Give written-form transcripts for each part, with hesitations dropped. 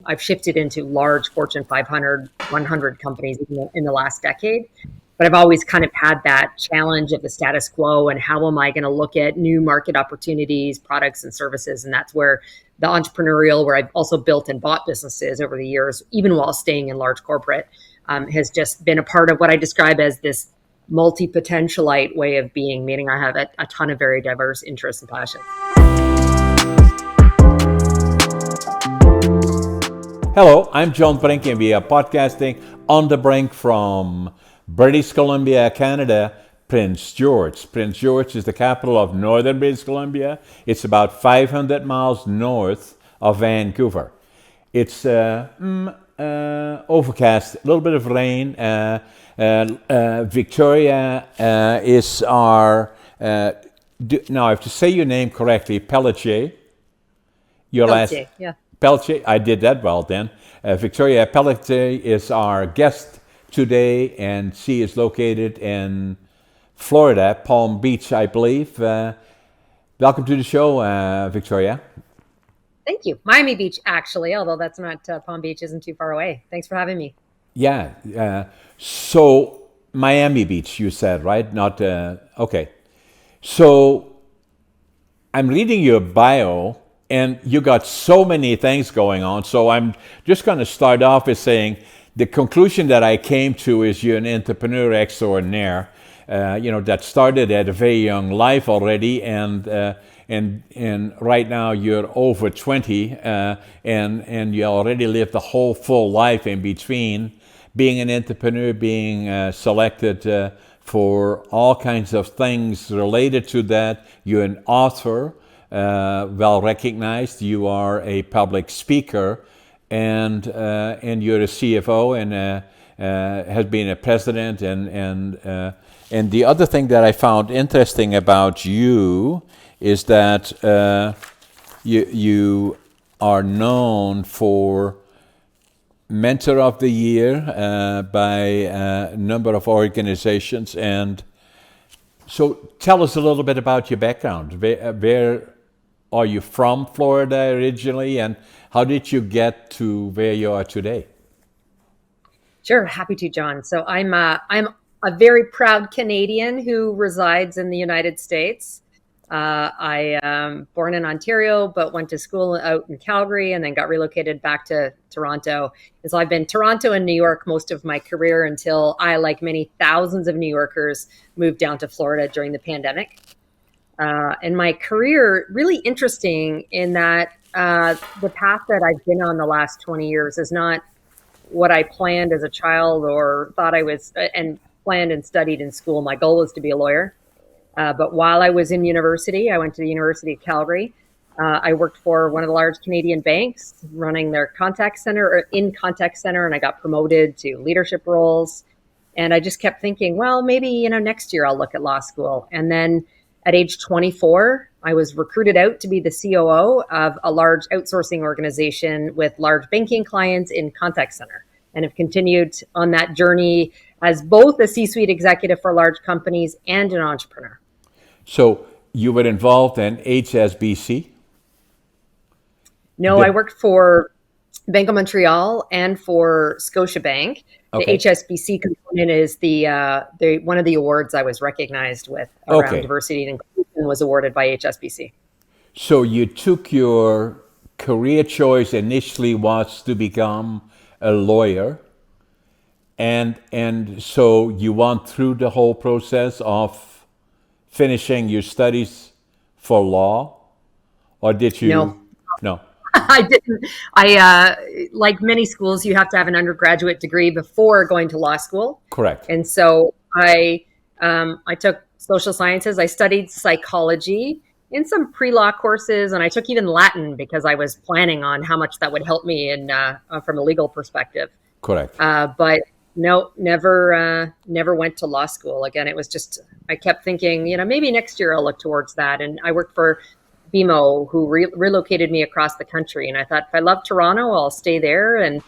I've shifted into large Fortune 500, 100 companies in the last decade. But I've always kind of had that challenge of the status quo and how am I going to look at new market opportunities, products and services. And that's where the entrepreneurial, where I've also built and bought businesses over the years, even while staying in large corporate, has just been a part of what I describe as this multi-potentialite way of being, meaning I have a ton of very diverse interests and passions. Hello, I'm John Brink, and we are podcasting on the Brink from British Columbia, Canada, Prince George. Prince George is the capital of northern British Columbia. It's about 500 miles north of Vancouver. It's overcast, a little bit of rain. Victoria is our, now I have to say your name correctly, Pelletier. Pelletier, yeah. Pelletier, I did that well then. Victoria Pelletier is our guest today, and she is located in Florida, Palm Beach, I believe. Welcome to the show, Victoria. Thank you. Miami Beach, actually, although that's not, Palm Beach isn't too far away. Thanks for having me. Yeah. So Miami Beach, you said, right? Not, okay. So I'm reading your bio, and you got so many things going on. So I'm just going to start off with saying the conclusion that I came to is you're an entrepreneur extraordinaire. That started at a very young life already, and right now you're over 20, and you already lived the whole full life in between. Being an entrepreneur, being selected for all kinds of things related to that. You're an author. Well recognized. You are a public speaker, and you're a CFO, and has been a president. And the other thing that I found interesting about you is that you are known for Mentor of the Year by a number of organizations. And so tell us a little bit about your background. Where are you from, Florida originally, and how did you get to where you are today? Sure, happy to, John. So I'm a very proud Canadian who resides in the United States. I am born in Ontario, but went to school out in Calgary and then got relocated back to Toronto. And so I've been Toronto and New York most of my career until I, like many thousands of New Yorkers, moved down to Florida during the pandemic. And my career, really interesting in that the path that I've been on the last 20 years is not what I planned as a child or thought I was, and planned and studied in school. My goal was to be a lawyer. But while I was in university, I went to the University of Calgary. I worked for one of the large Canadian banks running their contact center, and I got promoted to leadership roles. And I just kept thinking, well, maybe, next year I'll look at law school. And then at age 24, I was recruited out to be the COO of a large outsourcing organization with large banking clients in contact center, and have continued on that journey as both a C-suite executive for large companies and an entrepreneur. So you were involved in HSBC? No, I worked for Bank of Montreal and for Scotiabank. Okay. The HSBC component is the one of the awards I was recognized with around diversity and inclusion was awarded by HSBC. So you took your career choice initially was to become a lawyer, and so you went through the whole process of finishing your studies for law, or did you? No. I didn't. Like many schools, you have to have an undergraduate degree before going to law school. Correct. And so I took social sciences. I studied psychology in some pre-law courses, and I took even Latin because I was planning on how much that would help me from a legal perspective. Correct. But no, never went to law school. Again, it was just, I kept thinking, maybe next year I'll look towards that. And I worked for BMO, who relocated me across the country. And I thought, if I love Toronto, I'll stay there and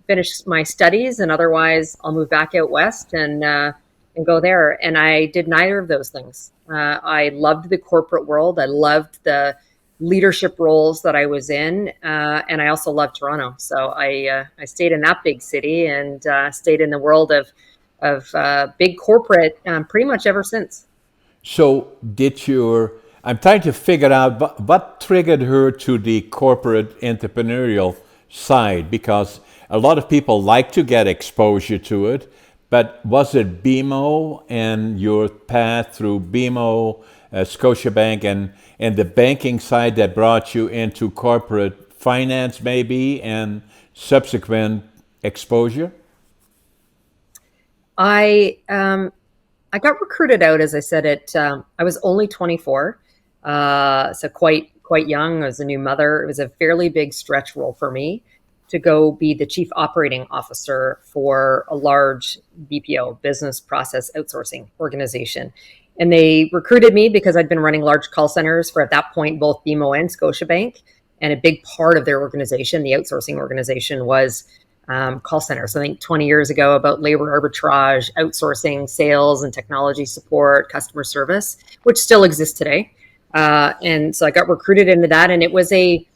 finish my studies. And otherwise, I'll move back out west and go there. And I did neither of those things. I loved the corporate world. I loved the leadership roles that I was in, and I also love Toronto. So I stayed in that big city and stayed in the world of big corporate pretty much ever since. So did your I'm trying to figure out what triggered her to the corporate entrepreneurial side because a lot of people like to get exposure to it, but was it BMO and your path through BMO, Scotiabank, and the banking side that brought you into corporate finance, maybe, and subsequent exposure? I I got recruited out, as I said, I was only 24, so quite young. I was a new mother. It was a fairly big stretch role for me to go be the chief operating officer for a large BPO, business process outsourcing organization. And they recruited me because I'd been running large call centers for, at that point, both BMO and Scotiabank. And a big part of their organization, the outsourcing organization, was call centers. So I think 20 years ago, about labor arbitrage, outsourcing, sales and technology support, customer service, which still exists today. And so I got recruited into that, and it was a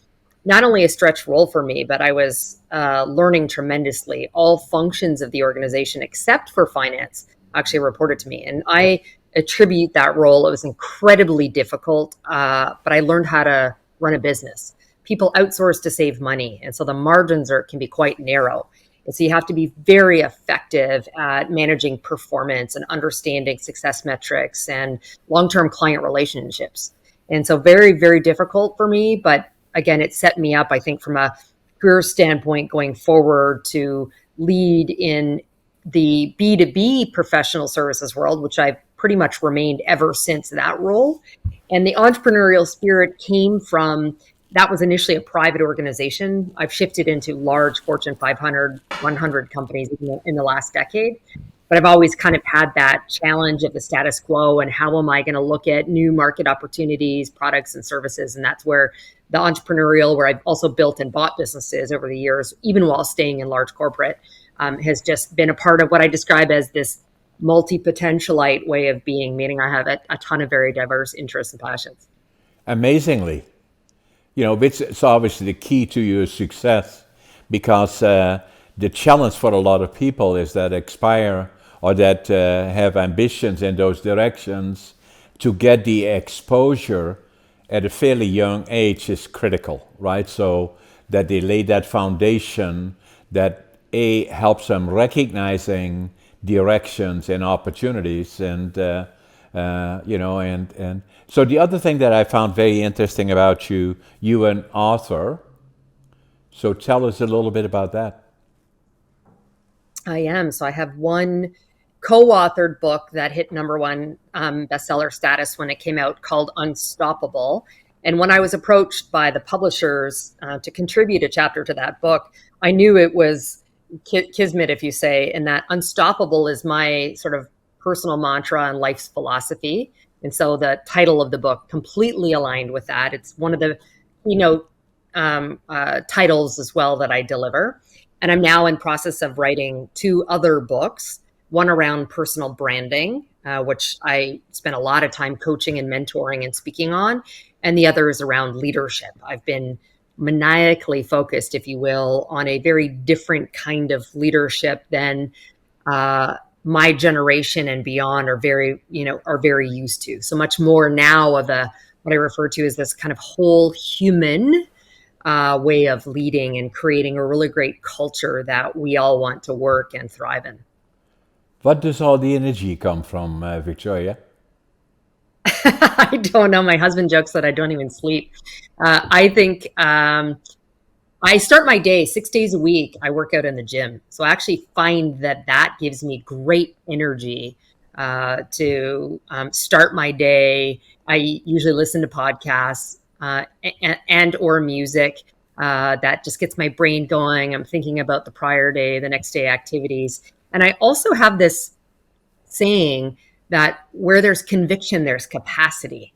not only a stretch role for me, but I was learning tremendously. All functions of the organization, except for finance, actually reported to me, and I attribute that role. It was incredibly difficult, but I learned how to run a business. People outsource to save money, and so the margins can be quite narrow. And so you have to be very effective at managing performance and understanding success metrics and long-term client relationships. And so very, very difficult for me. But again, it set me up, I think, from a career standpoint going forward to lead in the B2B professional services world, which I've pretty much remained ever since that role. And the entrepreneurial spirit came from that was initially a private organization. I've shifted into large Fortune 500, 100 companies in the last decade. But I've always kind of had that challenge of the status quo and how am I going to look at new market opportunities, products and services. And that's where the entrepreneurial, where I've also built and bought businesses over the years, even while staying in large corporate, has just been a part of what I describe as this multi-potentialite way of being, meaning I have a ton of very diverse interests and passions. Amazingly. Which is obviously the key to your success because the challenge for a lot of people is that aspire or that have ambitions in those directions to get the exposure at a fairly young age is critical, right? So that they lay that foundation that helps them recognizing directions and opportunities and so the other thing that I found very interesting about you an author. So tell us a little bit about that. I am. So I have one co-authored book that hit number one bestseller status when it came out called Unstoppable. And when I was approached by the publishers to contribute a chapter to that book, I knew it was kismet, if you say, and that unstoppable is my sort of personal mantra and life's philosophy. And so the title of the book completely aligned with that. It's one of the keynote titles as well that I deliver. And I'm now in process of writing two other books, one around personal branding, which I spent a lot of time coaching and mentoring and speaking on. And the other is around leadership. I've been maniacally focused, if you will, on a very different kind of leadership than my generation and beyond are very used to. So much more now of what I refer to as this kind of whole human way of leading and creating a really great culture that we all want to work and thrive in. What does all the energy come from, Victoria? I don't know. My husband jokes that I don't even sleep. I think I start my day 6 days a week. I work out in the gym. So I actually find that gives me great energy to start my day. I usually listen to podcasts and or music that just gets my brain going. I'm thinking about the prior day, the next day activities. And I also have this saying that where there's conviction, there's capacity.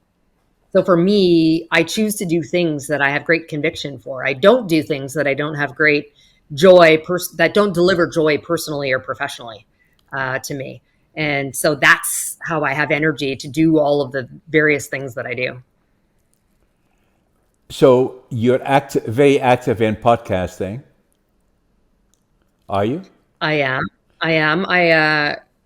So for me, I choose to do things that I have great conviction for. I don't do things that I don't have great joy, that don't deliver joy personally or professionally to me. And so that's how I have energy to do all of the various things that I do. So you're very active in podcasting, are you? I am. I am.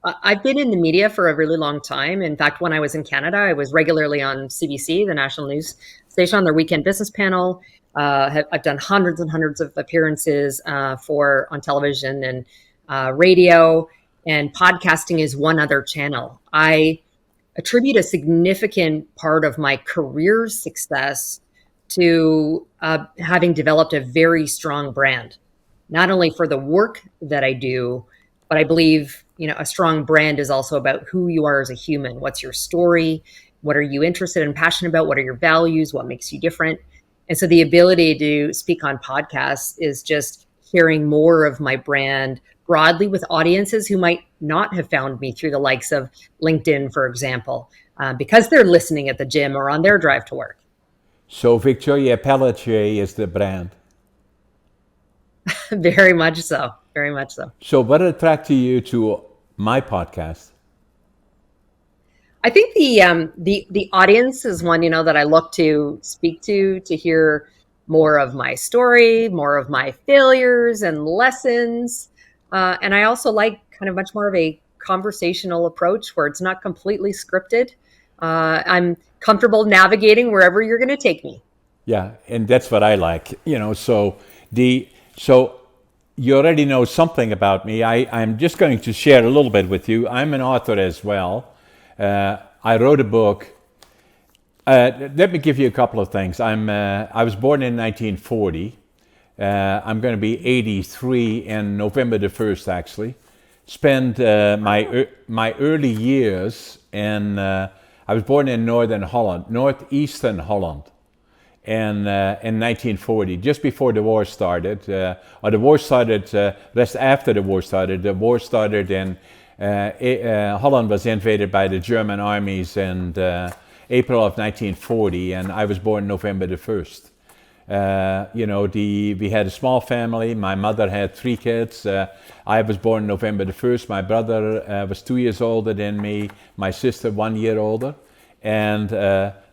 I've been in the media for a really long time. In fact, when I was in Canada, I was regularly on CBC, the national news station, on their weekend business panel. I've done hundreds and hundreds of appearances for on television and radio, and podcasting is one other channel. I attribute a significant part of my career success to having developed a very strong brand, not only for the work that I do, but I believe, a strong brand is also about who you are as a human. What's your story? What are you interested and passionate about? What are your values? What makes you different? And so the ability to speak on podcasts is just sharing more of my brand broadly with audiences who might not have found me through the likes of LinkedIn, for example, because they're listening at the gym or on their drive to work. So Victoria Pelletier is the brand. Very much so. Very much so. So what attracted you to my podcast? I think the audience is one, that I look to speak to hear more of my story, more of my failures and lessons. And I also like kind of much more of a conversational approach where it's not completely scripted. I'm comfortable navigating wherever you're going to take me. Yeah, and that's what I like. So you already know something about me. I'm just going to share a little bit with you. I'm an author as well. I wrote a book. Let me give you a couple of things. I was born in 1940. I'm going to be 83 in November the 1st, actually. Spent my early years I was born in northern Holland, northeastern Holland, in 1940, just before the war started. Or the war started, just after the war started. The war started in Holland was invaded by the German armies in April of 1940, and I was born November the 1st. We had a small family. My mother had 3 kids. I was born November the 1st. My brother was 2 years older than me. My sister 1 year older. And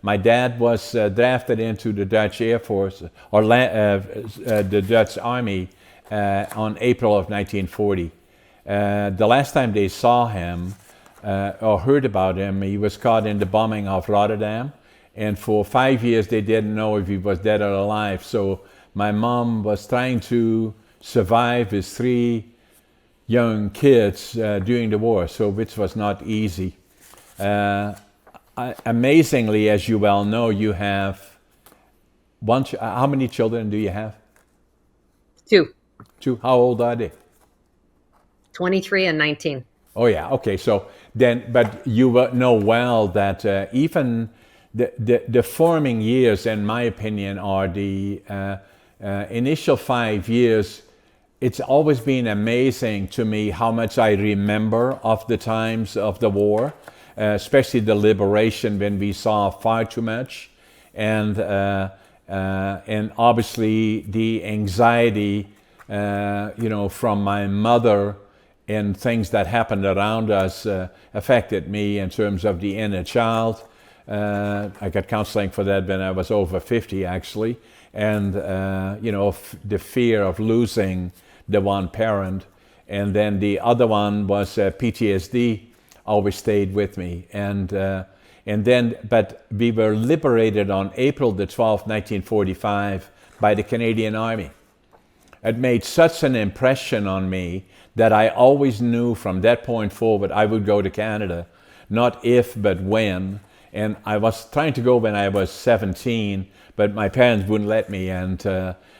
my dad was drafted into the Dutch Air Force, or the Dutch Army, on April of 1940. The last time they saw him or heard about him, he was caught in the bombing of Rotterdam. And for 5 years, they didn't know if he was dead or alive. So my mom was trying to survive his 3 young kids during the war, so which was not easy. Amazingly, as you well know, you have how many children do you have? 2, 2. How old are they? 23 and 19. Oh yeah, okay. So then, but you know well that even the forming years, in my opinion, are the initial 5 years. It's always been amazing to me how much I remember of the times of the war, especially the liberation, when we saw far too much, and obviously the anxiety, from my mother, and things that happened around us affected me in terms of the inner child. I got counseling for that when I was over 50, actually. And, the fear of losing the one parent. And then the other one was PTSD, always stayed with me. But we were liberated on April the 12th, 1945, by the Canadian Army. It made such an impression on me that I always knew from that point forward I would go to Canada, not if, but when. And I was trying to go when I was 17, but my parents wouldn't let me. And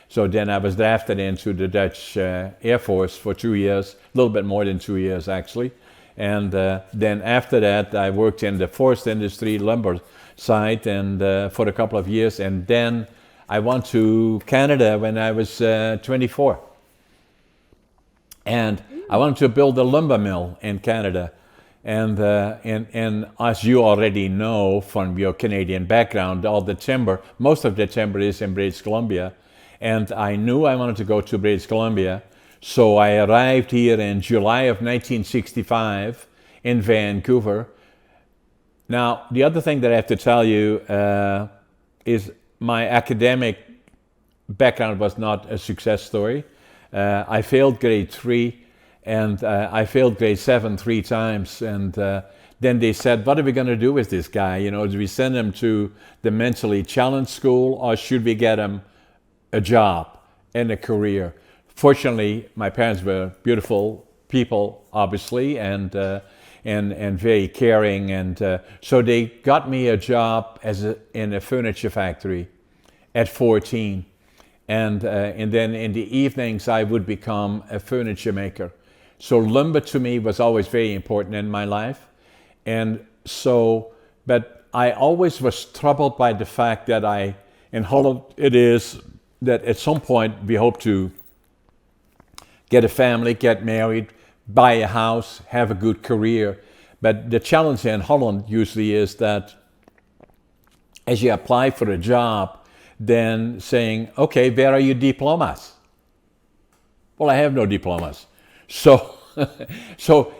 so then I was drafted into the Dutch Air Force for 2 years, a little bit more than 2 years, actually. And then after that, I worked in the forest industry, lumber site, and for a couple of years. And then I went to Canada when I was 24. And I wanted to build a lumber mill in Canada. And as you already know from your Canadian background, most of the timber is in British Columbia. And I knew I wanted to go to British Columbia. So I arrived here in July of 1965 in Vancouver. Now, the other thing that I have to tell you is my academic background was not a success story. I failed grade 3 and I failed grade 7 3 times. And then they said, what are we going to do with this guy? You know, do we send him to the mentally challenged school or should we get him a job and a career? Fortunately, my parents were beautiful people, obviously, and very caring. And so they got me a job in a furniture factory at 14. And then in the evenings, I would become a furniture maker. So lumber to me was always very important in my life. And so, but I always was troubled by the fact that in Holland, it is that at some point we hope to get a family, get married, buy a house, have a good career. But the challenge in Holland usually is that as you apply for a job, then saying, okay, where are your diplomas? Well, I have no diplomas. So,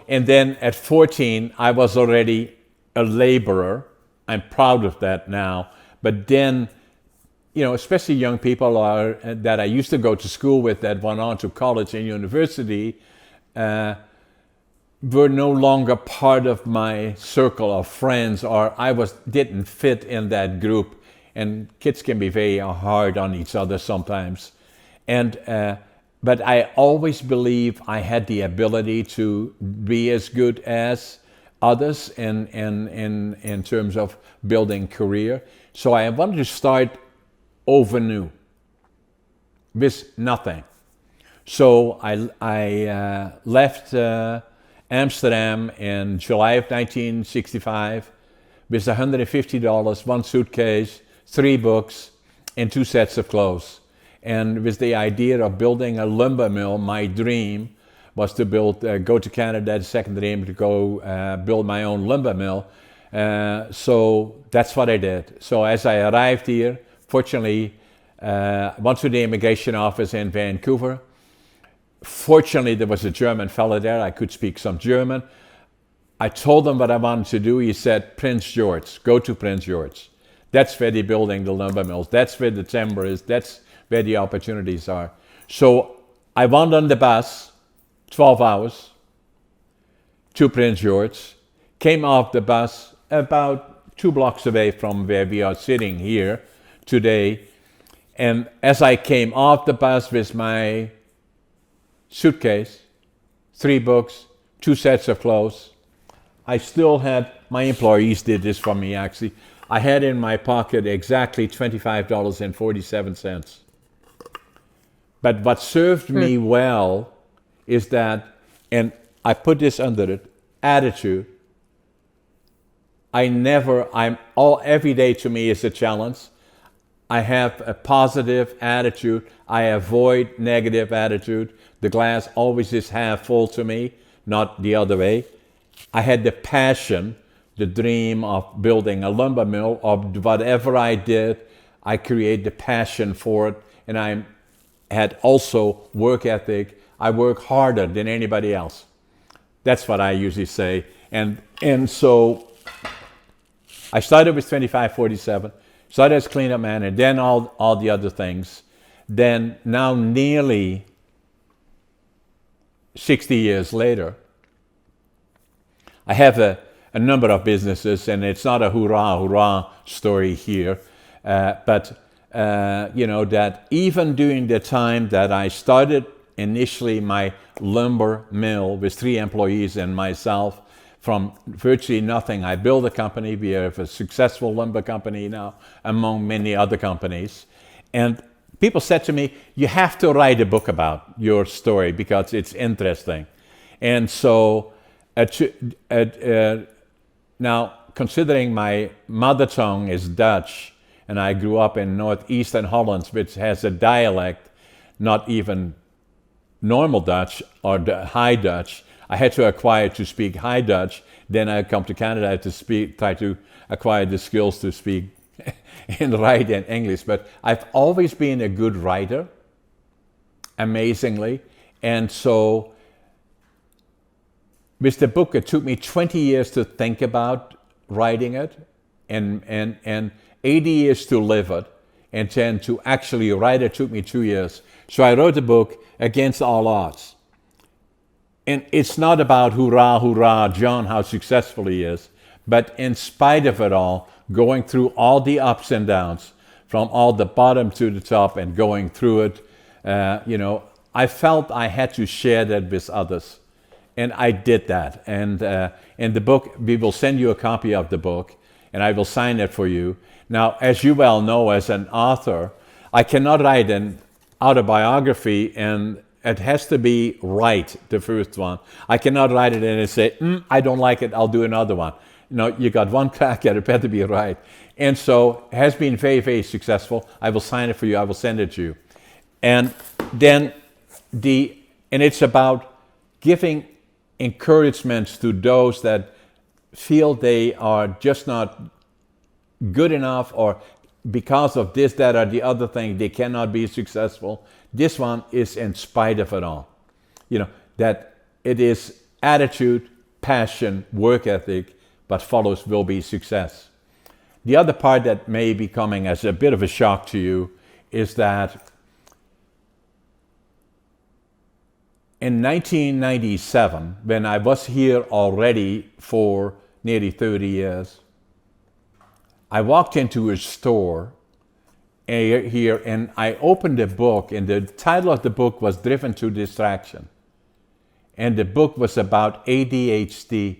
and then at 14, I was already a laborer. I'm proud of that now. But then, you know, especially young people that I used to go to school with that went on to college and university, were no longer part of my circle of friends, or didn't fit in that group. And kids can be very hard on each other sometimes. But I always believe I had the ability to be as good as others in terms of building career. So I wanted to start over new with nothing. So I left Amsterdam in July of 1965 with $150, one suitcase, 3 books, and 2 sets of clothes. And with the idea of building a lumber mill, my dream was to go to Canada, the second dream to go build my own lumber mill. So that's what I did. So as I arrived here, fortunately, went to the immigration office in Vancouver. Fortunately, there was a German fellow there. I could speak some German. I told him what I wanted to do. He said, Prince George, go to Prince George. That's where they're building the lumber mills. That's where the timber is. That's where the opportunities are. So I went on the bus, 12 hours, to Prince George, came off the bus about 2 blocks away from where we are sitting here today. And as I came off the bus with my suitcase, 3 books, 2 sets of clothes, I still had, my employees did this for me actually, I had in my pocket exactly $25.47. But what served me well is that, and I put this under it, attitude. Every day to me is a challenge. I have a positive attitude. I avoid negative attitude. The glass always is half full to me, not the other way. I had the passion, the dream of building a lumber mill, of whatever I did, I create the passion for it, and I had also work ethic. I work harder than anybody else. That's what I usually say. And so I started with 2547, started as cleanup man, and then all the other things. Then now nearly 60 years later, I have a number of businesses, and it's not a hurrah story here, but that even during the time that I started initially my lumber mill with 3 employees and myself, from virtually nothing, I built a company. We have a successful lumber company now, among many other companies. And people said to me, you have to write a book about your story because it's interesting. And so now, considering my mother tongue is Dutch, and I grew up in northeastern Holland, which has a dialect, not even normal Dutch or the High Dutch, I had to acquire to speak High Dutch. Then I come to Canada to try to acquire the skills to speak and write in English. But I've always been a good writer, amazingly. And so with the book, it took me 20 years to think about writing it and 80 years to live it. and then to actually write it took me 2 years. So I wrote the book Against All Odds. And it's not about hurrah, hurrah, John, how successful he is, but in spite of it all, going through all the ups and downs, from all the bottom to the top and going through it, I felt I had to share that with others. And I did that. And in the book, we will send you a copy of the book, and I will sign it for you. Now, as you well know, as an author, I cannot write an autobiography and it has to be right, the first one. I cannot write it and say, I don't like it, I'll do another one. No, you got one crack at it, better be right. And so it has been very, very successful. I will sign it for you, I will send it to you. And then and it's about giving encouragements to those that feel they are just not good enough, or because of this, that, or the other thing, they cannot be successful. This one is in spite of it all. That it is attitude, passion, work ethic, but follows will be success. The other part that may be coming as a bit of a shock to you is that in 1997, when I was here already for nearly 30 years, I walked into a store here and I opened a book, and the title of the book was Driven to Distraction. And the book was about ADHD.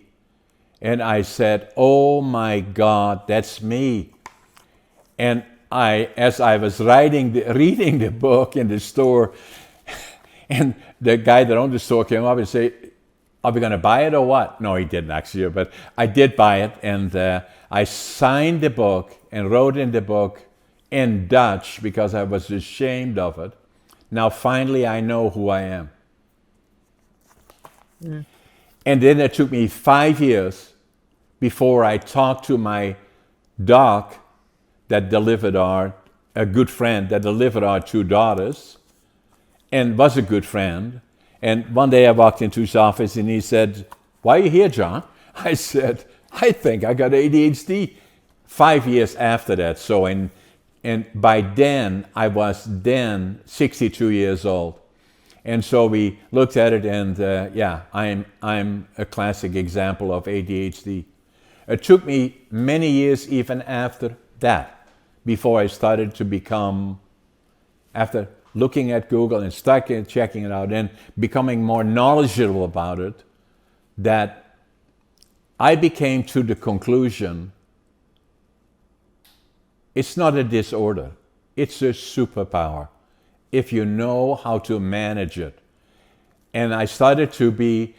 And I said, oh my God, that's me. And as I was reading the book in the store, and the guy that owned the store came up and said, are we going to buy it or what? No, he didn't actually, but I did buy it. And I signed the book and wrote in the book in Dutch because I was ashamed of it. Now finally I know who I am. Mm. And then it took me 5 years before I talked to my doc that delivered a good friend that delivered our 2 daughters, and was a good friend. And one day I walked into his office and he said, why are you here, John? I said, I think I got ADHD. 5 years after that. So and by then, I was 62 years old. And so we looked at it and I'm a classic example of ADHD. It took me many years even after that, before I started to become, after looking at Google and started checking it out and becoming more knowledgeable about it, that I became to the conclusion it's not a disorder, it's a superpower if you know how to manage it. And I started to be,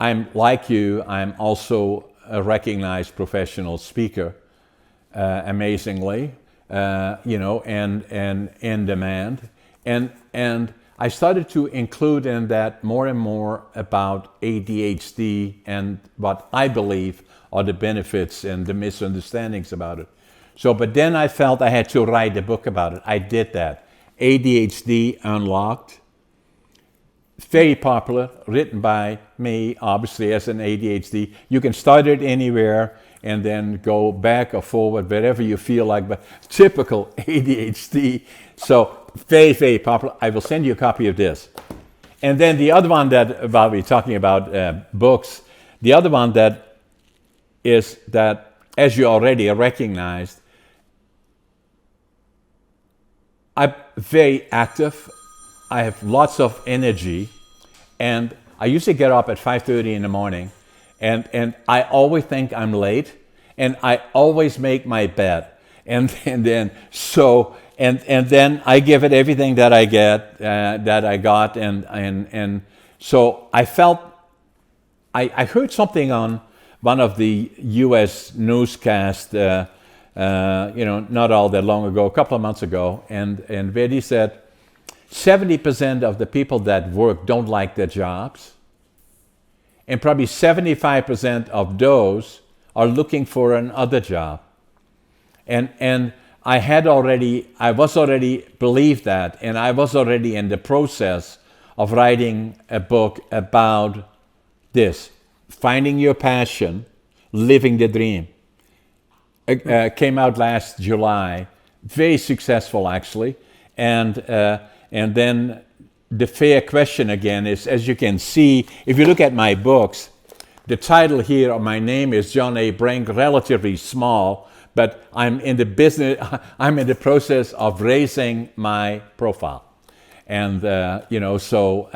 I'm like you, I'm also a recognized professional speaker, amazingly, and in demand. And I started to include in that more and more about ADHD and what I believe are the benefits and the misunderstandings about it. So, but then I felt I had to write a book about it. I did that. ADHD Unlocked. Very popular, written by me, obviously, as an ADHD. You can start it anywhere and then go back or forward, wherever you feel like, but typical ADHD. So, very, very popular. I will send you a copy of this. And then the other one that, while we're talking about books, the other one that is that, as you already recognized, I'm very active. I have lots of energy, and I usually get up at 5:30 in the morning, and I always think I'm late, and I always make my bed, and then I give it everything that I got, and so I felt I heard something on one of the U.S. newscasts, not all that long ago, a couple of months ago, and where he said 70% of the people that work don't like their jobs, and probably 75% of those are looking for another job. And I was already believed that, and I was already in the process of writing a book about this, finding your passion, living the dream. Came out last July. very successful actually, and then the fair question again is, as you can see, if you look at my books, the title here of my name is John A. Brink, relatively small, but I'm in the business. I'm in the process of raising my profile, and so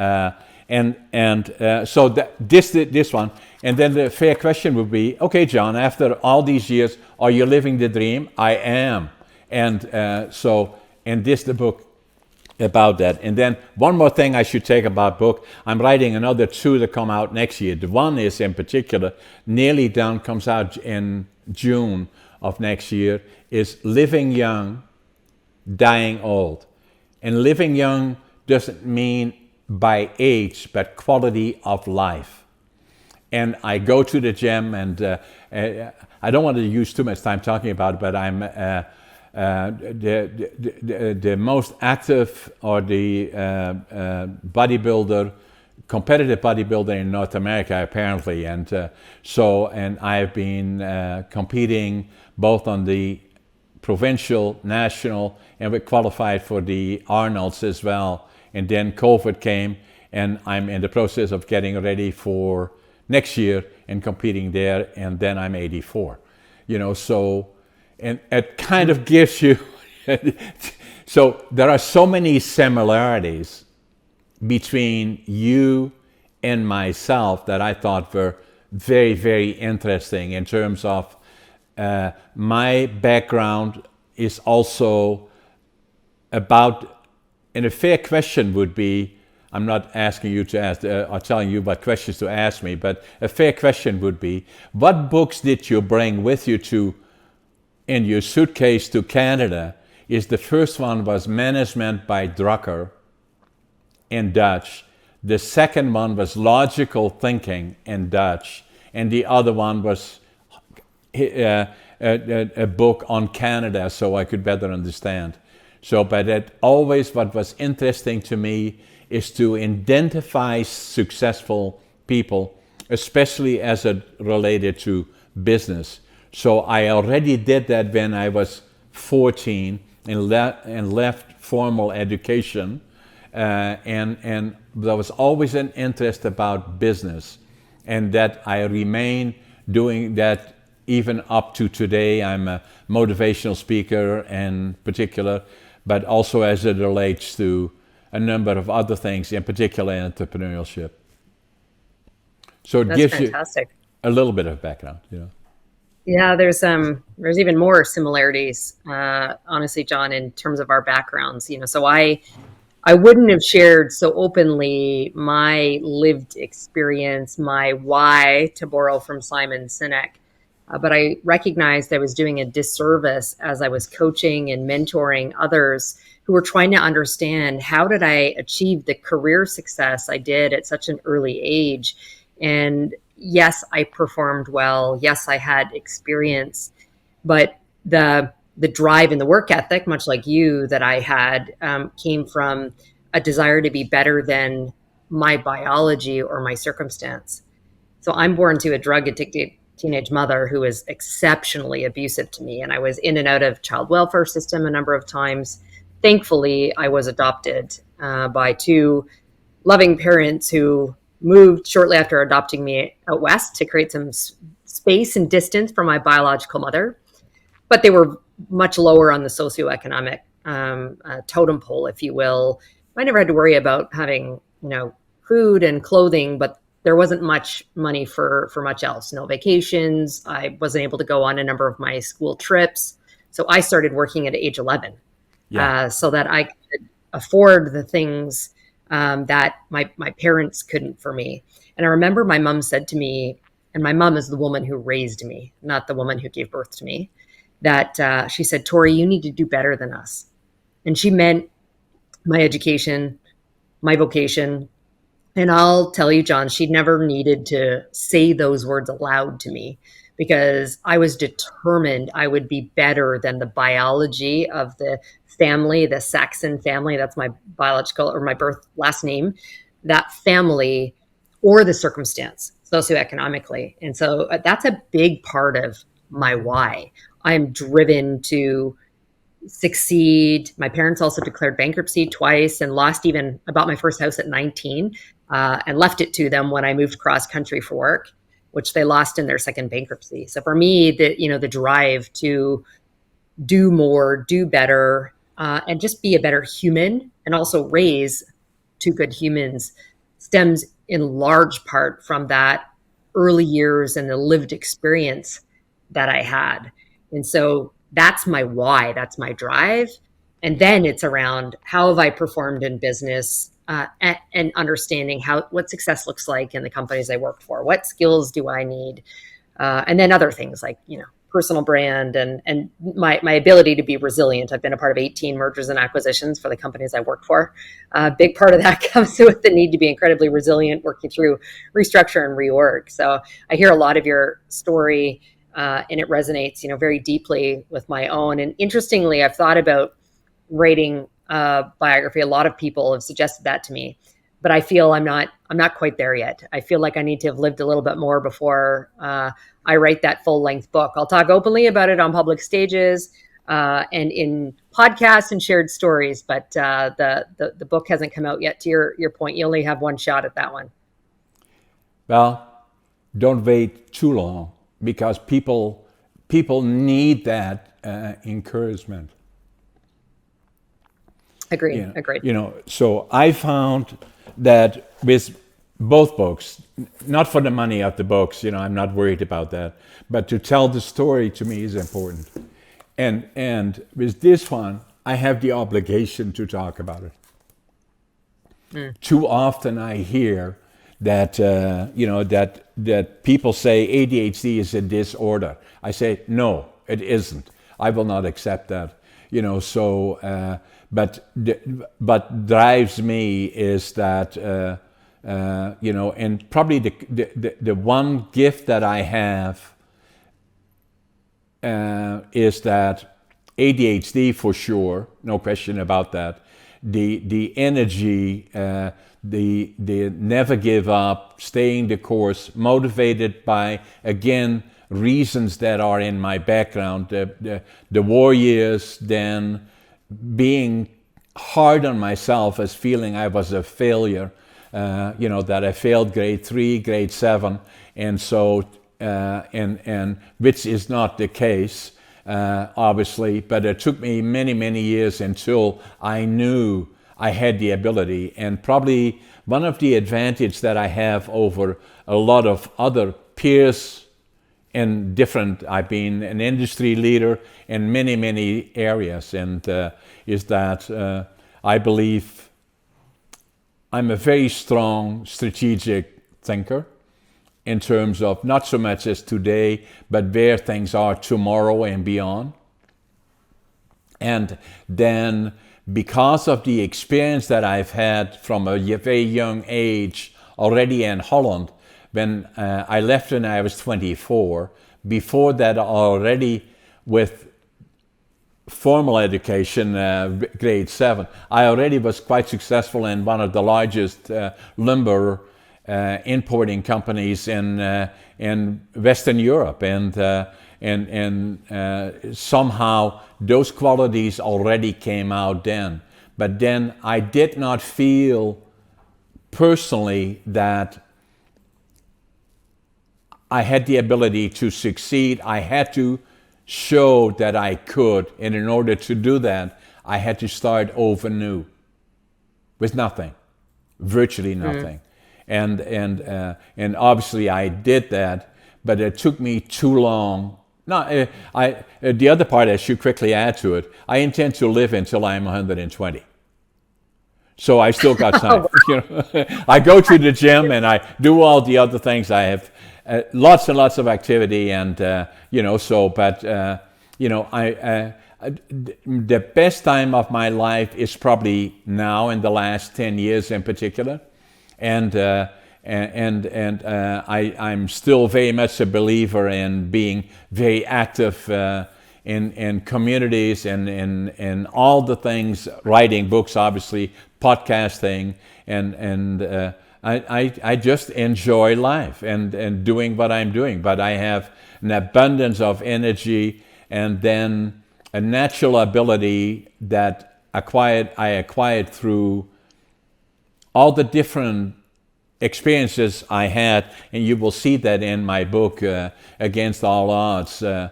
that this one, and then the fair question would be, okay, John, after all these years, are you living the dream? I am, and this the book about that. And then one more thing I should take about book. I'm writing another two that come out next year. The one is in particular, nearly done, comes out in June of next year, is Living Young, Dying Old. And living young doesn't mean by age, but quality of life. And I go to the gym, and I don't want to use too much time talking about it, but I'm the most active, or the bodybuilder, competitive bodybuilder in North America, apparently. And I have been competing both on the provincial, national, and we qualified for the Arnolds as well. And then COVID came, and I'm in the process of getting ready for next year and competing there. And then I'm 84, and it kind of gives you, so there are so many similarities between you and myself that I thought were very, very interesting in terms of my background is also about, and a fair question would be, I'm not asking you to ask, or telling you what questions to ask me, but a fair question would be, what books did you bring with you in your suitcase to Canada? Is the first one was Management by Drucker in Dutch. The second one was Logical Thinking in Dutch. And the other one was a book on Canada, so I could better understand. So, but it always, what was interesting to me is to identify successful people, especially as it related to business. So I already did that when I was 14 and left formal education, and there was always an interest about business, and that I remain doing that even up to today. I'm a motivational speaker in particular, but also as it relates to a number of other things, in particular entrepreneurship. So it That's gives fantastic. you a little bit of background, Yeah, there's even more similarities, honestly, John, in terms of our backgrounds. So I wouldn't have shared so openly my lived experience, my why, to borrow from Simon Sinek. But I recognized I was doing a disservice as I was coaching and mentoring others who were trying to understand, how did I achieve the career success I did at such an early age? And yes, I performed well. Yes, I had experience, but the drive and the work ethic, much like you, that I had, came from a desire to be better than my biology or my circumstance. So I'm born to a drug addicted teenage mother who was exceptionally abusive to me, and I was in and out of child welfare system a number of times. Thankfully, I was adopted by two loving parents who moved shortly after adopting me out west to create some space and distance from my biological mother. But they were much lower on the socioeconomic totem pole, if you will. I never had to worry about having, food and clothing, but there wasn't much money for much else. No vacations. I wasn't able to go on a number of my school trips. So I started working at age 11, so that I could afford the things that my parents couldn't for me. And I remember my mom said to me, and my mom is the woman who raised me, not the woman who gave birth to me, that she said, Tori, you need to do better than us. And she meant my education, my vocation. And I'll tell you, John, she never needed to say those words aloud to me, because I was determined I would be better than the biology of the family, the Saxon family. That's my biological, or my birth last name, that family, or the circumstance socioeconomically. And so that's a big part of my why. I'm driven to succeed. My parents also declared bankruptcy twice and lost even, I bought my first house at 19 and left it to them when I moved cross country for work, which they lost in their second bankruptcy. So for me, the drive to do more, do better, and just be a better human and also raise two good humans stems in large part from that early years and the lived experience that I had. And so that's my why, that's my drive. And then it's around how have I performed in business, and understanding what success looks like in the companies I work for. What skills do I need? And then other things like, personal brand and my ability to be resilient. I've been a part of 18 mergers and acquisitions for the companies I work for. A big part of that comes with the need to be incredibly resilient, working through restructure and reorg. So I hear a lot of your story, and it resonates, very deeply with my own. And interestingly, I've thought about writing a biography. A lot of people have suggested that to me, but I feel I'm not quite there yet. I feel like I need to have lived a little bit more before I write that full length book. I'll talk openly about it on public stages and in podcasts and shared stories, but the book hasn't come out yet. To your point, you only have one shot at that one. Well, don't wait too long because people need that encouragement. Agreed. Agreed. So I found that with both books, not for the money of the books, I'm not worried about that, but to tell the story to me is important. And with this one, I have the obligation to talk about it. Too often I hear that that people say ADHD is a disorder. I say no, it isn't. I will not accept that. But drives me is that and probably the one gift that I have is that ADHD for sure, no question about that. The energy, the never give up, staying the course, motivated by again reasons that are in my background, the war years, then being hard on myself as feeling I was a failure, that I failed grade 3, grade 7, and so and which is not the case, obviously, but it took me many, many years until I knew I had the ability. And probably one of the advantages that I have over a lot of other peers in different, I've been an industry leader in many, many areas, and is that I believe I'm a very strong strategic thinker in terms of not so much as today, but where things are tomorrow and beyond. And then because of the experience that I've had from a very young age already in Holland, when I left when I was 24, before that already with formal education, grade 7, I already was quite successful in one of the largest lumber importing companies in Western Europe, and somehow those qualities already came out then. But then I did not feel personally that I had the ability to succeed. I had to show that I could, and in order to do that, I had to start over new with nothing, virtually nothing. And obviously I did that, but it took me too long. No, the other part I should quickly add to it, I intend to live until I'm 120. So I still got time. I go to the gym and I do all the other things. I have lots and lots of activity, and the best time of my life is probably now, in the last 10 years in particular, and I'm still very much a believer in being very active in communities and in all the things, writing books, obviously, podcasting, and I just enjoy life and doing what I'm doing. But I have an abundance of energy, and then a natural ability that I acquired through all the different experiences I had, and you will see that in my book, Against All Odds. So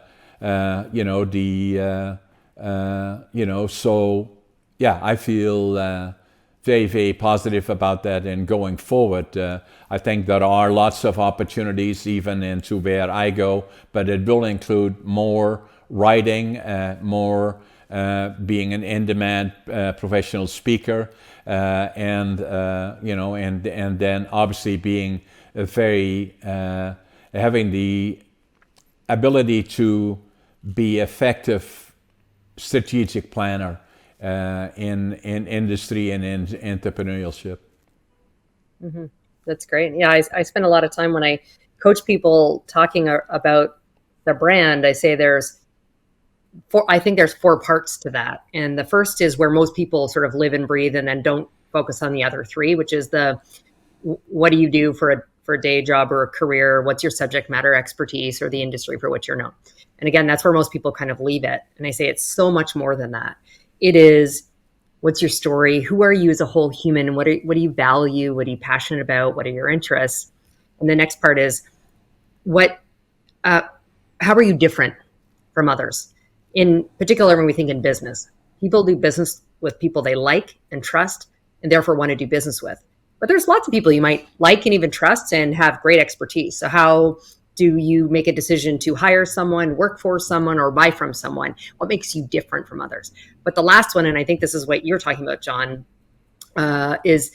yeah, I feel very, very positive about that. And going forward, I think there are lots of opportunities even into where I go, but it will include more writing, more being an in-demand professional speaker, and then obviously being a very having the ability to be effective strategic planner in industry and in entrepreneurship. That's great. Yeah, I spend a lot of time when I coach people talking about the brand. I say I think there's four parts to that. And the first is where most people sort of live and breathe and then don't focus on the other three, which is what do you do for a day job or a career? What's your subject matter expertise or the industry for which you're known? And again, that's where most people kind of leave it. And I say it's so much more than that. It is, what's your story? Who are you as a whole human? What do you value? What are you passionate about? What are your interests? And the next part is how are you different from others? In particular, when we think in business, people do business with people they like and trust and therefore want to do business with. But there's lots of people you might like and even trust and have great expertise. So how do you make a decision to hire someone, work for someone, or buy from someone? What makes you different from others? But the last one, and I think this is what you're talking about, John, is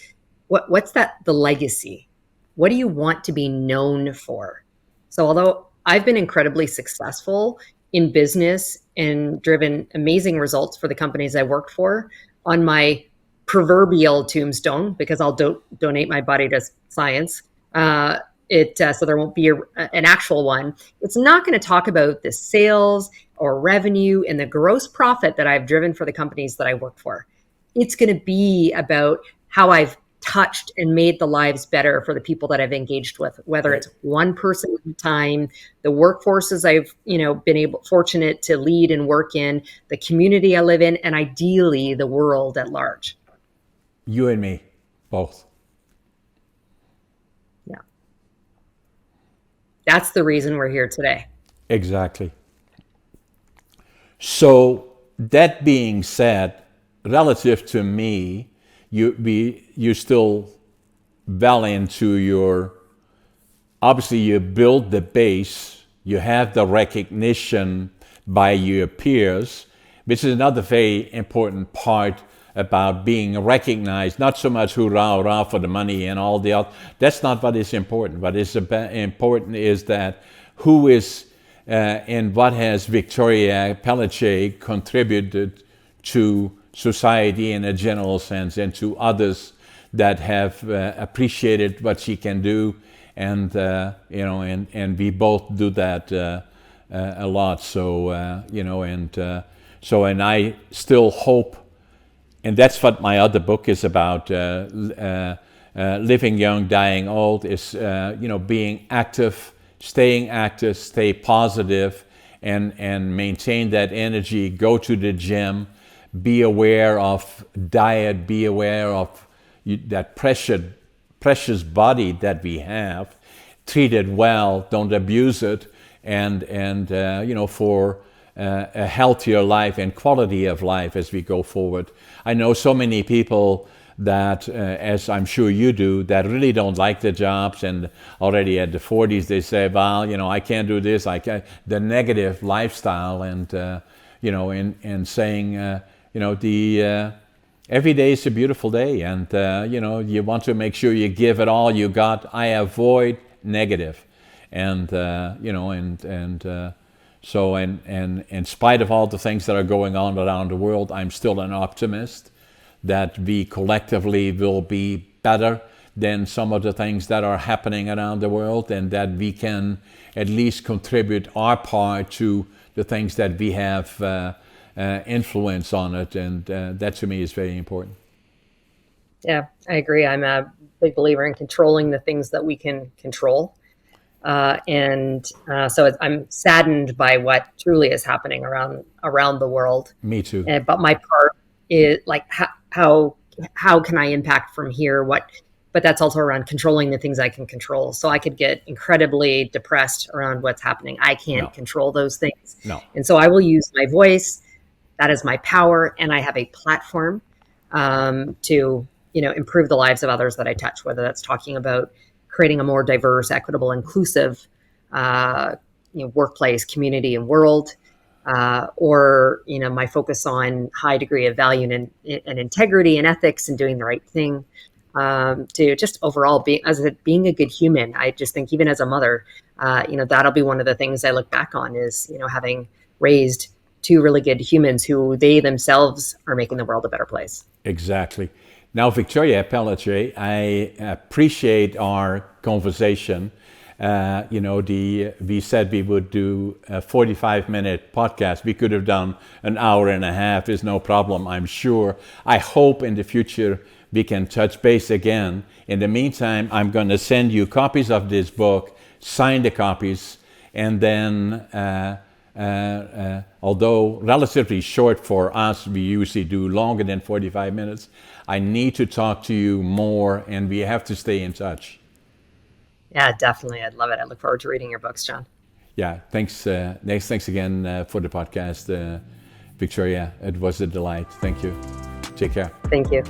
what's the legacy? What do you want to be known for? So although I've been incredibly successful in business and driven amazing results for the companies I worked for, on my proverbial tombstone, because I'll donate my body to science, so there won't be an actual one. It's not going to talk about the sales or revenue and the gross profit that I've driven for the companies that I work for. It's going to be about how I've touched and made the lives better for the people that I've engaged with, whether it's one person at a time, the workforces I've been fortunate to lead and work in, the community I live in, and ideally the world at large. You and me, both. Yeah. That's the reason we're here today. Exactly. So that being said, relative to me, you still well into obviously you build the base, you have the recognition by your peers, which is another very important part about being recognized, not so much hoorah, hoorah for the money and all the other. That's not what is important. What is important is that who is and what has Victoria Pelletier contributed to society in a general sense and to others that have appreciated what she can do, and and we both do that a lot. So and I still hope. And that's what my other book is about, Living Young, Dying Old, is, being active, stay positive, and maintain that energy, go to the gym, be aware of diet, be aware of that precious body that we have, treat it well, don't abuse it, and for a healthier life and quality of life as we go forward. I know so many people that, as I'm sure you do, that really don't like the jobs, and already at the 40s they say, well, I can't do this. The negative lifestyle, and saying, every day is a beautiful day, and you want to make sure you give it all you got. I avoid negative, and so, in spite of all the things that are going on around the world, I'm still an optimist that we collectively will be better than some of the things that are happening around the world, and that we can at least contribute our part to the things that we have influence on it. And that to me is very important. Yeah, I agree. I'm a big believer in controlling the things that we can control. I'm saddened by what truly is happening around the world. Me too. But my part is like how can I impact from here? But that's also around controlling the things I can control. So I could get incredibly depressed around what's happening. I can't No, control those things. no. And so I will use my voice. That is my power. And I have a platform to, improve the lives of others that I touch, whether that's talking about creating a more diverse, equitable, inclusive, uh, workplace, community, and world, or my focus on high degree of value and integrity and ethics and doing the right thing, to just overall being a good human. I just think even as a mother, that'll be one of the things I look back on is having raised two really good humans who they themselves are making the world a better place. Exactly. Now, Victoria Pelletier, I appreciate our conversation. We said we would do a 45-minute podcast. We could have done an hour and a half. Is no problem, I'm sure. I hope in the future we can touch base again. In the meantime, I'm going to send you copies of this book, sign the copies, and then although relatively short for us, we usually do longer than 45 minutes. I need to talk to you more, and we have to stay in touch. Yeah, definitely. I'd love it. I look forward to reading your books, John. Yeah, thanks. Thanks again for the podcast, Victoria. It was a delight. Thank you. Take care. Thank you.